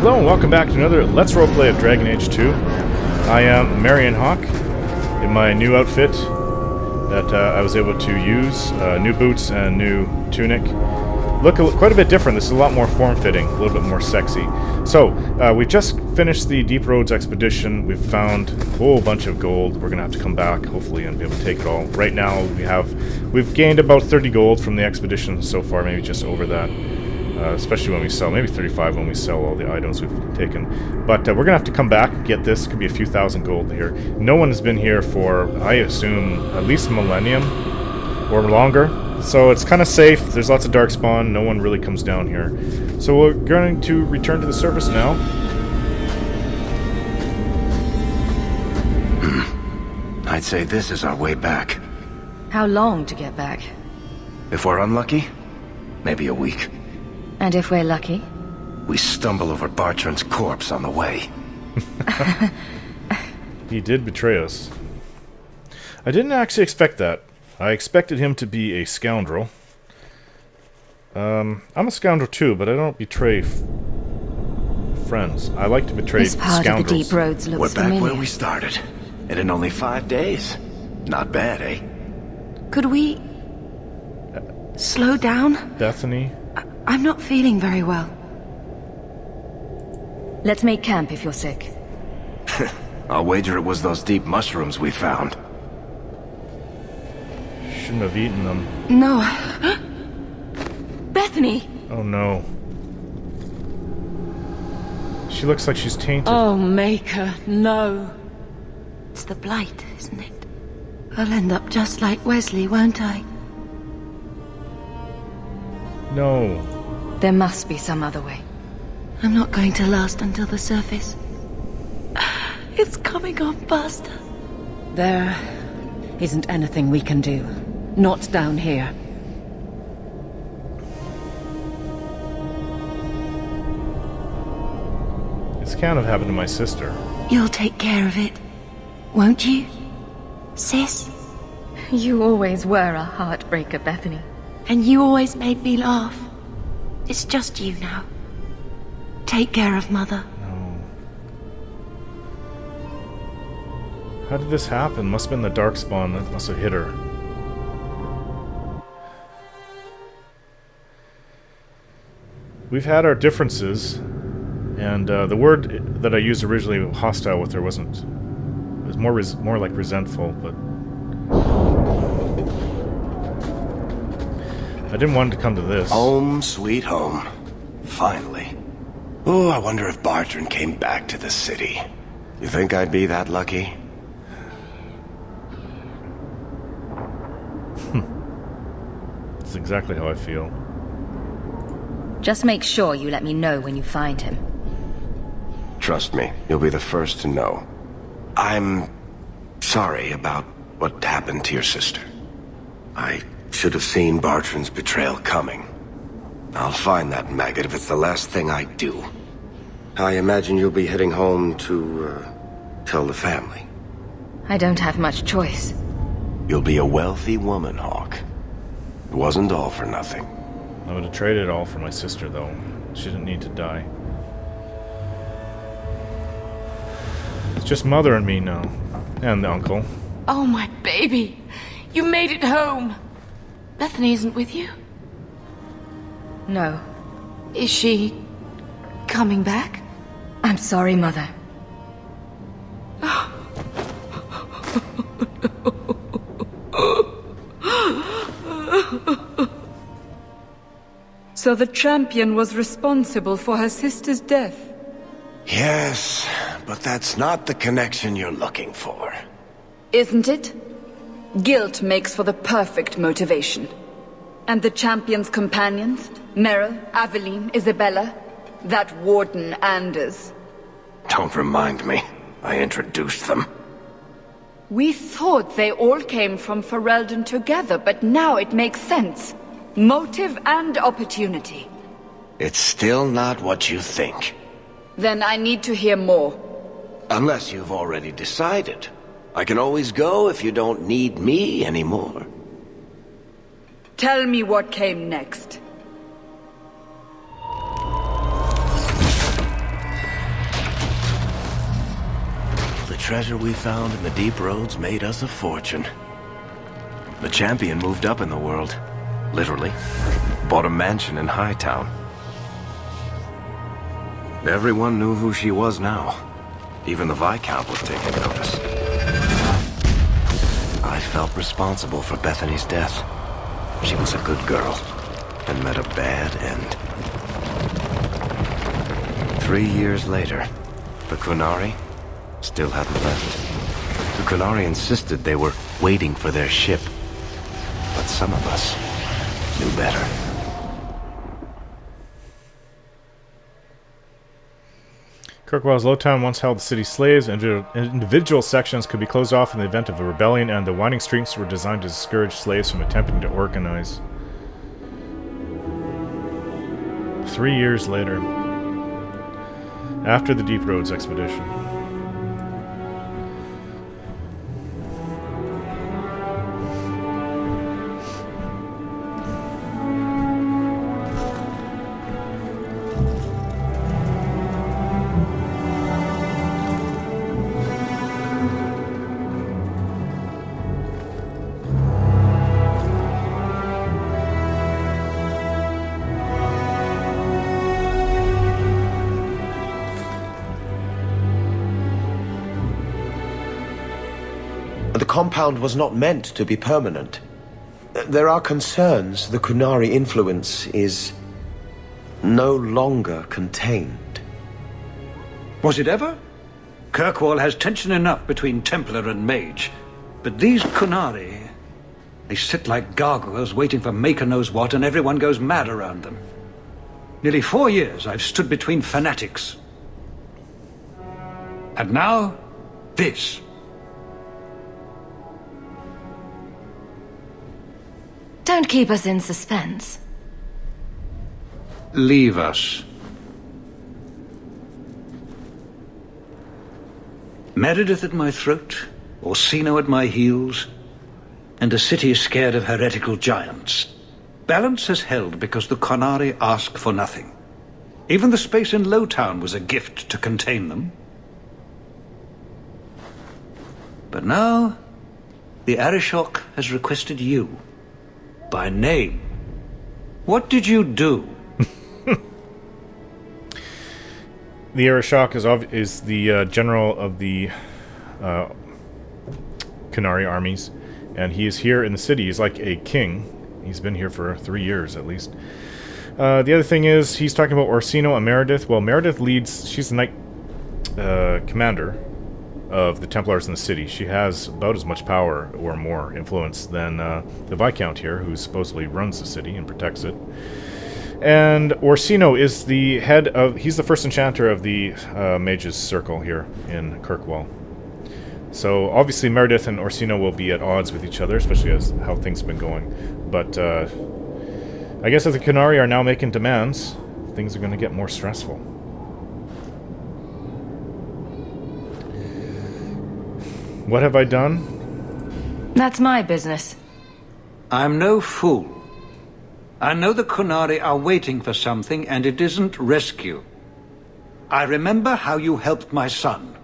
Hello and welcome back to another Let's Roleplay of Dragon Age 2. I am Marion Hawk in my new outfit that I was able to use. New boots and new tunic. Look quite a bit different. This is a lot more form-fitting, a little bit more sexy. So, we just finished the Deep Roads expedition. We've found a whole bunch of gold. We're going to have to come back, hopefully, and be able to take it all. Right now, we've gained about 30 gold from the expedition so far, maybe just over that. Especially when we sell, maybe 35 when we sell all the items we've taken. But we're going to have to come back and get this. It could be a few thousand gold here. No one has been here for, I assume, at least a millennium or longer. So it's kind of safe. There's lots of darkspawn. No one really comes down here. So we're going to return to the surface now. I'd say this is our way back. How long to get back? If we're unlucky, maybe a week. And if we're lucky? We stumble over Bartrand's corpse on the way. He did betray us. I didn't actually expect that. I expected him to be a scoundrel. I'm a scoundrel too, but I don't betray friends. I like to betray this part scoundrels. Of the Deep Roads looks We're back familiar. where we started. And in only 5 days. Not bad, eh? Could we... slow down? Bethany? I'm not feeling very well. Let's make camp if you're sick. I'll wager it was those deep mushrooms we found. Shouldn't have eaten them. No. Bethany! Oh no. She looks like she's tainted. Oh, Maker, no. It's the blight, isn't it? I'll end up just like Wesley, won't I? No. There must be some other way. I'm not going to last until the surface. It's coming on faster. There isn't anything we can do. Not down here. It's kind of happened to my sister. You'll take care of it, won't you, sis? You always were a heartbreaker, Bethany. And you always made me laugh. It's just you now. Take care of Mother. No. How did this happen? Must have been the darkspawn that must have hit her. We've had our differences, and the word that I used originally, hostile, with her wasn't. It was more like resentful, but I didn't want it to come to this. Home, sweet home. Finally. Oh, I wonder if Bartrand came back to the city. You think I'd be that lucky? That's exactly how I feel. Just make sure you let me know when you find him. Trust me, you'll be the first to know. I'm sorry about what happened to your sister. I should have seen Bartrand's betrayal coming. I'll find that maggot if it's the last thing I do. I imagine you'll be heading home to, tell the family. I don't have much choice. You'll be a wealthy woman, Hawk. It wasn't all for nothing. I would have traded it all for my sister, though. She didn't need to die. It's just Mother and me now. And the uncle. Oh, my baby. You made it home. Bethany isn't with you? No. Is she coming back? I'm sorry, Mother. So the champion was responsible for her sister's death? Yes, but that's not the connection you're looking for. Isn't it? Guilt makes for the perfect motivation. And the champion's companions? Meryl, Aveline, Isabella? That Warden Anders? Don't remind me. I introduced them. We thought they all came from Ferelden together, but now it makes sense. Motive and opportunity. It's still not what you think. Then I need to hear more. Unless you've already decided. I can always go if you don't need me anymore. Tell me what came next. treasure we found in the deep roads made us a fortune. The champion moved up in the world, literally. Bought a mansion in Hightown. Everyone knew who she was now. Even the Viscount was taking notice. I felt responsible for Bethany's death. She was a good girl, and met a bad end. 3 years later, the Qunari still hadn't left. The Qunari insisted they were waiting for their ship. But some of us knew better. Kirkwall's Lowtown once held city slaves, and individual sections could be closed off in the event of a rebellion, and the winding streets were designed to discourage slaves from attempting to organize. 3 years later, after the Deep Roads expedition. The compound was not meant to be permanent. There are concerns the Qunari influence is no longer contained. Was it ever? Kirkwall has tension enough between Templar and Mage. But these Qunari, they sit like gargoyles waiting for Maker knows what, and everyone goes mad around them. Nearly 4 years I've stood between fanatics. And now, this. Don't keep us in suspense. Leave us. Meredith at my throat, Orsino at my heels, and a city scared of heretical giants. Balance has held because the Qunari ask for nothing. Even the space in Lowtown was a gift to contain them. But now, the Arishok has requested you. By name. What did you do? The Arishok is the general of the Qunari armies, and he is here in the city. He's like a king. He's been here for 3 years at least. The other thing is, he's talking about Orsino and Meredith. Well, Meredith leads, she's the knight commander of the Templars in the city. She has about as much power or more influence than the Viscount here, who supposedly runs the city and protects it. And Orsino is the head of, he's the first enchanter of the Mages Circle here in Kirkwall. So obviously Meredith and Orsino will be at odds with each other, especially as how things have been going. But I guess if the Qunari are now making demands, things are going to get more stressful. What have I done? That's my business. I'm no fool. I know the Qunari are waiting for something, and it isn't rescue. I remember how you helped my son.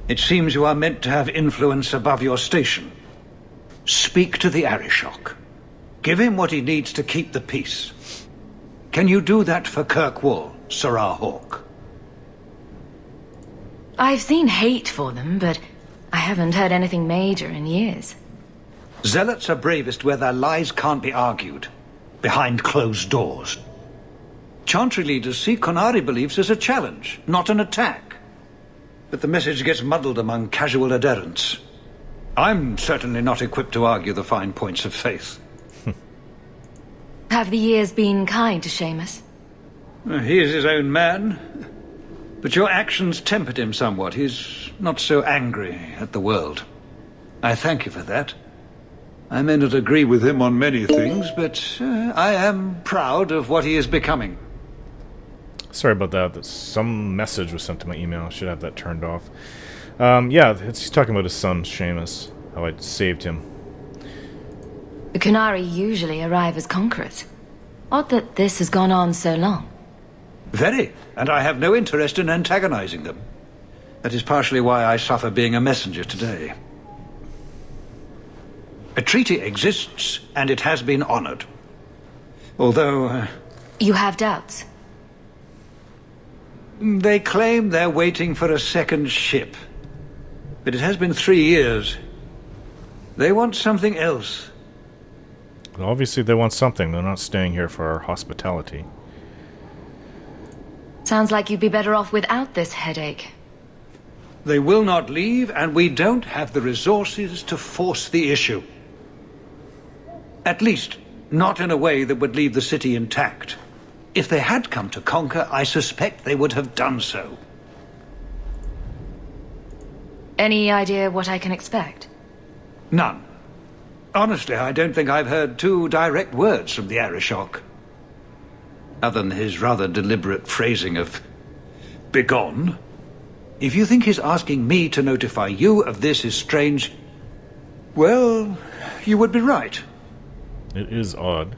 It seems you are meant to have influence above your station. Speak to the Arishok. Give him what he needs to keep the peace. Can you do that for Kirkwall, Sirrah Hawk? I've seen hate for them, but I haven't heard anything major in years. Zealots are bravest where their lies can't be argued, behind closed doors. Chantry leaders see Qunari beliefs as a challenge, not an attack. But the message gets muddled among casual adherents. I'm certainly not equipped to argue the fine points of faith. Have the years been kind to Seamus? He is his own man. But your actions tempered him somewhat. He's not so angry at the world. I thank you for that. I may not agree with him on many things, but I am proud of what he is becoming. Sorry about that. Some message was sent to my email. I should have that turned off. Yeah, he's talking about his son, Seamus. How I saved him. The Qunari usually arrive as conquerors. Odd that this has gone on so long. Very, and I have no interest in antagonizing them. That is partially why I suffer being a messenger today. A treaty exists, and it has been honored. Although, You have doubts? they claim they're waiting for a second ship. But it has been 3 years. They want something else. Obviously they want something. They're not staying here for our hospitality. Sounds like you'd be better off without this headache. They will not leave, and we don't have the resources to force the issue. At least, not in a way that would leave the city intact. If they had come to conquer, I suspect they would have done so. Any idea what I can expect? None. Honestly, I don't think I've heard 2 direct words from the Arishok. Other than his rather deliberate phrasing of "begone." If you think his asking me to notify you of this is strange, well, you would be right. It is odd.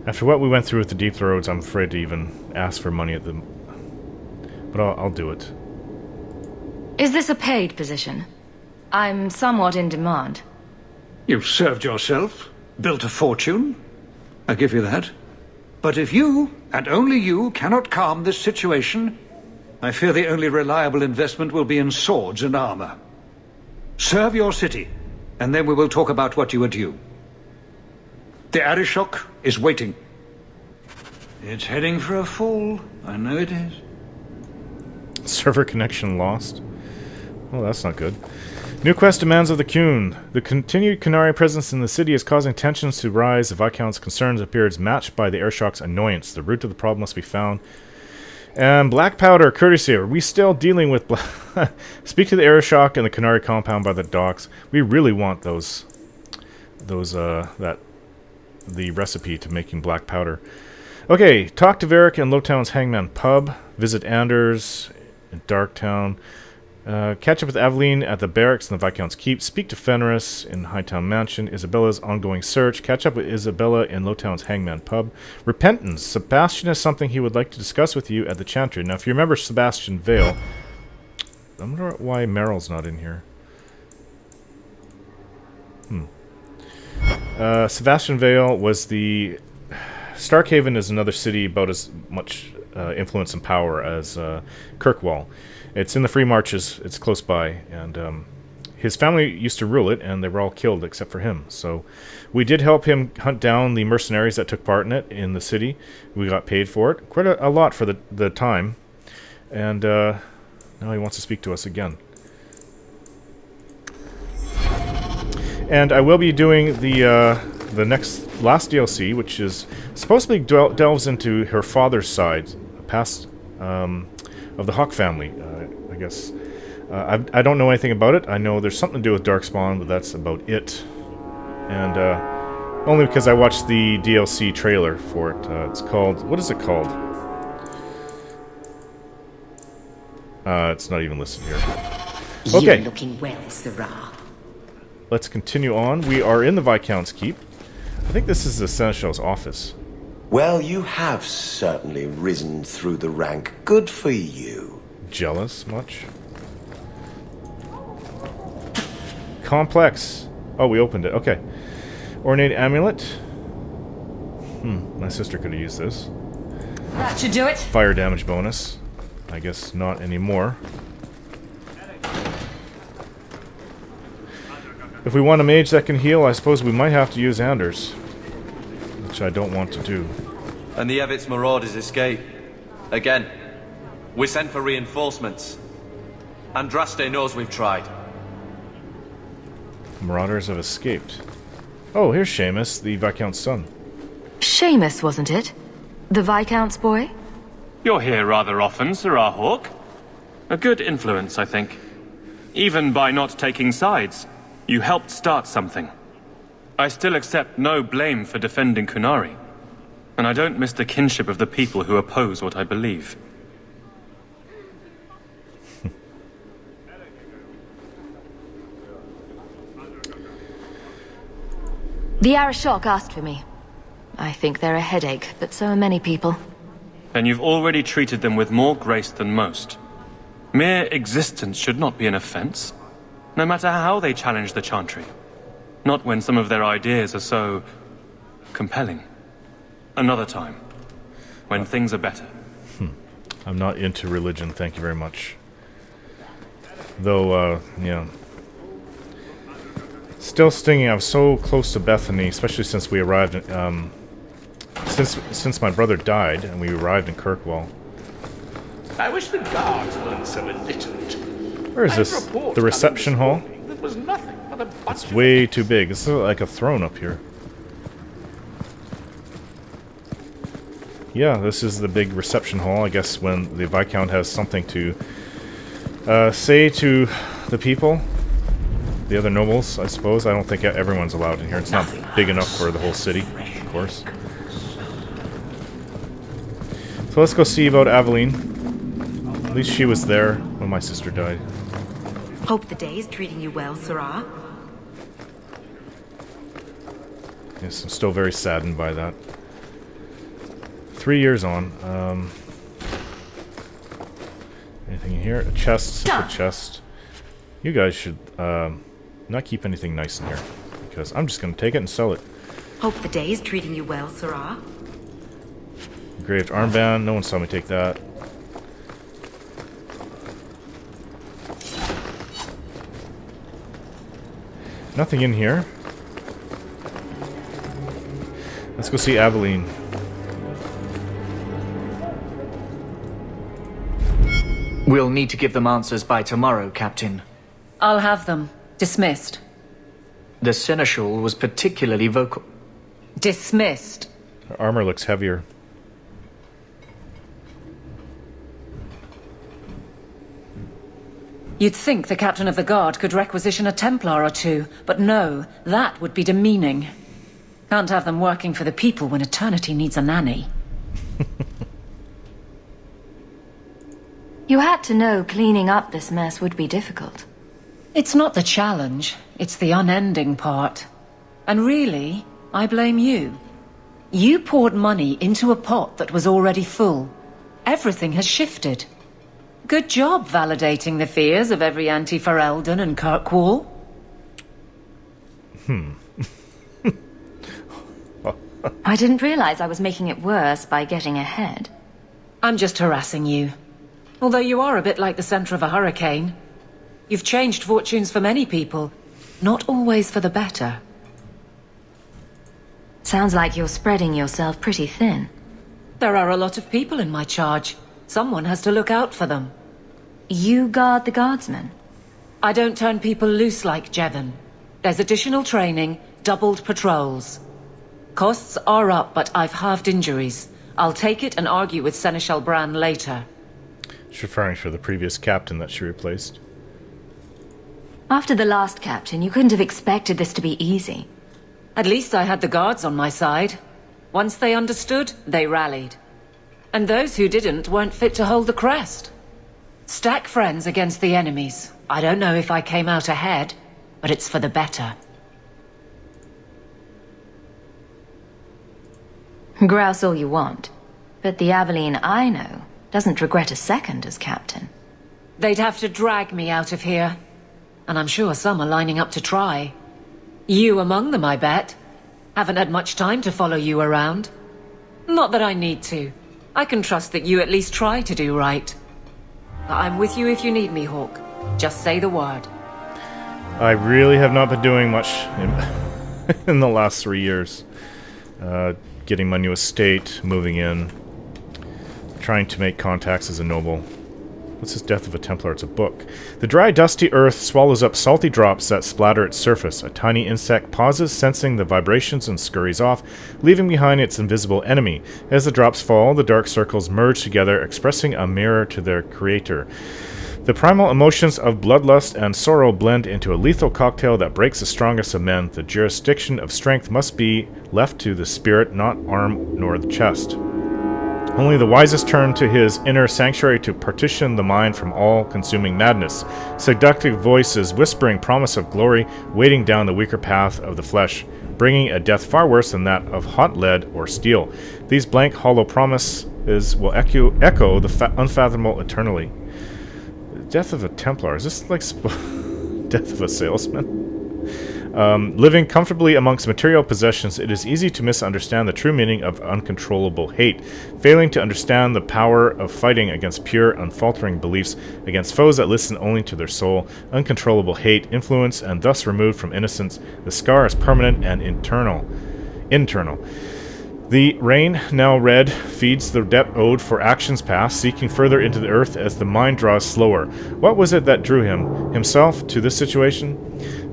After what we went through with the Deep Roads, I'm afraid to even ask for money at them. But I'll do it. Is this a paid position? I'm somewhat in demand. You've served yourself, built a fortune. I give you that. But if you, and only you, cannot calm this situation, I fear the only reliable investment will be in swords and armor. Serve your city, and then we will talk about what you are due. The Arishok is waiting. It's heading for a fall. I know it is. Server connection lost. Well, that's not good. New quest demands of the Qun. The continued Qunari presence in the city is causing tensions to rise. The Viscount's concerns appears matched by the Arishok's annoyance. The root of the problem must be found. And black powder, courtesy. Are we still dealing with Speak to the Arishok and the Qunari compound by the docks. We really want the recipe to making black powder. Okay, talk to Varric in Lowtown's Hangman Pub. Visit Anders in Darktown. Catch up with Aveline at the barracks in the Viscount's Keep. Speak to Fenris in Hightown Mansion. Isabella's ongoing search. Catch up with Isabella in Lowtown's Hangman Pub. Repentance. Sebastian has something he would like to discuss with you at the Chantry. Now, if you remember Sebastian Vale, I wonder why Meryl's not in here. Sebastian Vale was the... Starkhaven is another city about as much influence and power as Kirkwall. It's in the Free Marches, it's close by, and his family used to rule it, and they were all killed except for him. So we did help him hunt down the mercenaries that took part in it in the city. We got paid for it, quite a lot for the time, and now he wants to speak to us again. And I will be doing the last DLC, which is supposedly delves into her father's side, past of the Hawk family, I guess. I don't know anything about it. I know there's something to do with Darkspawn, but that's about it. And only because I watched the DLC trailer for it. It's called... What is it called? It's not even listed here. Okay. You're looking well, Sirrah. Let's continue on. We are in the Viscount's Keep. I think this is the Seneschal's office. Well, you have certainly risen through the rank. Good for you. Jealous much? Complex. Oh, we opened it. Okay. Ornate amulet. My sister could have used this. That should do it. Fire damage bonus. I guess not anymore. If we want a mage that can heal, I suppose we might have to use Anders. Which I don't want to do. And the Evitz marauders escape. Again. We sent for reinforcements. Andraste knows we've tried. Marauders have escaped. Oh, here's Seamus, the Viscount's son. Seamus, wasn't it? The Viscount's boy? You're here rather often, Sirrah Hawk. A good influence, I think. Even by not taking sides, you helped start something. I still accept no blame for defending Qunari. And I don't miss the kinship of the people who oppose what I believe. The Arashok asked for me. I think they're a headache, but so are many people. And you've already treated them with more grace than most. Mere existence should not be an offense, no matter how they challenge the Chantry. Not when some of their ideas are so compelling. Another time, when things are better. I'm not into religion, thank you very much. Though, yeah. Still stinging, I was so close to Bethany, especially since we arrived in, since my brother died and we arrived in Kirkwall. I wish the guards weren't so illiterate. Where is this? The reception hall? That was nothing but a bunch It's way too big. This is like a throne up here. Yeah, this is the big reception hall. I guess when the Viscount has something to say to the people, the other nobles, I suppose. I don't think everyone's allowed in here. It's not big enough for the whole city, of course. So let's go see about Aveline. At least she was there when my sister died. Hope the day is treating you well, Sirrah. Yes, I'm still very saddened by that. 3 years on. Anything in here? A chest, secret chest. You guys should not keep anything nice in here, because I'm just going to take it and sell it. Hope the day is treating you well, Sirrah. Engraved armband. No one saw me take that. Nothing in here. Let's go see Aveline. We'll need to give them answers by tomorrow, Captain. I'll have them. Dismissed. The Seneschal was particularly vocal. Dismissed. Her armor looks heavier. You'd think the Captain of the Guard could requisition a Templar or two, but no, that would be demeaning. Can't have them working for the people when eternity needs a nanny. You had to know cleaning up this mess would be difficult. It's not the challenge, it's the unending part. And really, I blame you. You poured money into a pot that was already full. Everything has shifted. Good job validating the fears of every anti-Ferelden and Kirkwall. I didn't realize I was making it worse by getting ahead. I'm just harassing you. Although you are a bit like the center of a hurricane. You've changed fortunes for many people, not always for the better. Sounds like you're spreading yourself pretty thin. There are a lot of people in my charge. Someone has to look out for them. You guard the guardsmen? I don't turn people loose like Jevon. There's additional training, doubled patrols. Costs are up, but I've halved injuries. I'll take it and argue with Seneschal Bran later. She's referring to the previous captain that she replaced. After the last captain, you couldn't have expected this to be easy. At least I had the guards on my side. Once they understood, they rallied. And those who didn't weren't fit to hold the crest. Stack friends against the enemies. I don't know if I came out ahead, but it's for the better. Grouse all you want, but the Aveline I know doesn't regret a second as captain. They'd have to drag me out of here. And I'm sure some are lining up to try. You among them, I bet. Haven't had much time to follow you around. Not that I need to. I can trust that you at least try to do right. I'm with you if you need me, Hawk. Just say the word. I really have not been doing much in the last 3 years. Getting my new estate, moving in, trying to make contacts as a noble. What's this Death of a Templar? It's a book. The dry, dusty earth swallows up salty drops that splatter its surface. A tiny insect pauses, sensing the vibrations, and scurries off, leaving behind its invisible enemy. As the drops fall, the dark circles merge together, expressing a mirror to their creator. The primal emotions of bloodlust and sorrow blend into a lethal cocktail that breaks the strongest of men. The jurisdiction of strength must be left to the spirit, not arm nor the chest. Only the wisest turn to his inner sanctuary to partition the mind from all-consuming madness. Seductive voices whispering promise of glory, weighting down the weaker path of the flesh, bringing a death far worse than that of hot lead or steel. These blank, hollow promises will echo the unfathomable eternally. Death of a Templar. Is this like death of a salesman? Living comfortably amongst material possessions, it is easy to misunderstand the true meaning of uncontrollable hate, failing to understand the power of fighting against pure, unfaltering beliefs, against foes that listen only to their soul. Uncontrollable hate, influence, and thus removed from innocence, the scar is permanent and internal. The rain, now red, feeds the debt owed for actions past, seeking further into the earth as the mind draws slower. What was it that drew himself, to this situation?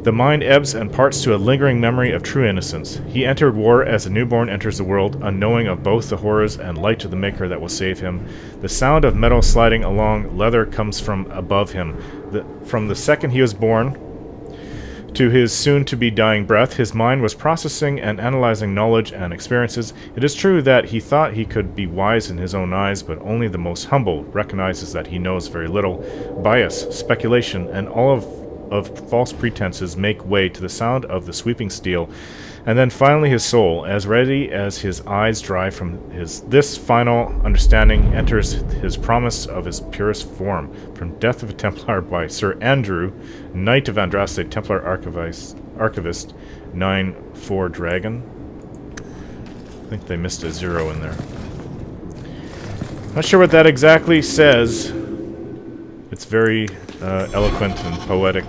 The mind ebbs and parts to a lingering memory of true innocence. He entered war as a newborn enters the world, unknowing of both the horrors and light to the maker that will save him. The sound of metal sliding along leather comes from above him. From the second he was born to his soon-to-be dying breath, his mind was processing and analyzing knowledge and experiences. It is true that he thought he could be wise in his own eyes, but only the most humble recognizes that he knows very little. Bias, speculation, and all of false pretenses make way to the sound of the sweeping steel, and then finally his soul, as ready as his eyes dry from this final understanding, enters his promise of his purest form. From Death of a Templar by Sir Andrew, Knight of Andraste, Templar Archivist 9-4 Dragon. I think they missed a 0 in there. Not sure what that exactly says. It's very eloquent and poetic.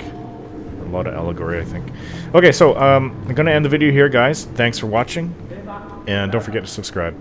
A lot of allegory, I think. Okay, so I'm going to end the video here, guys. Thanks for watching, and don't forget to subscribe.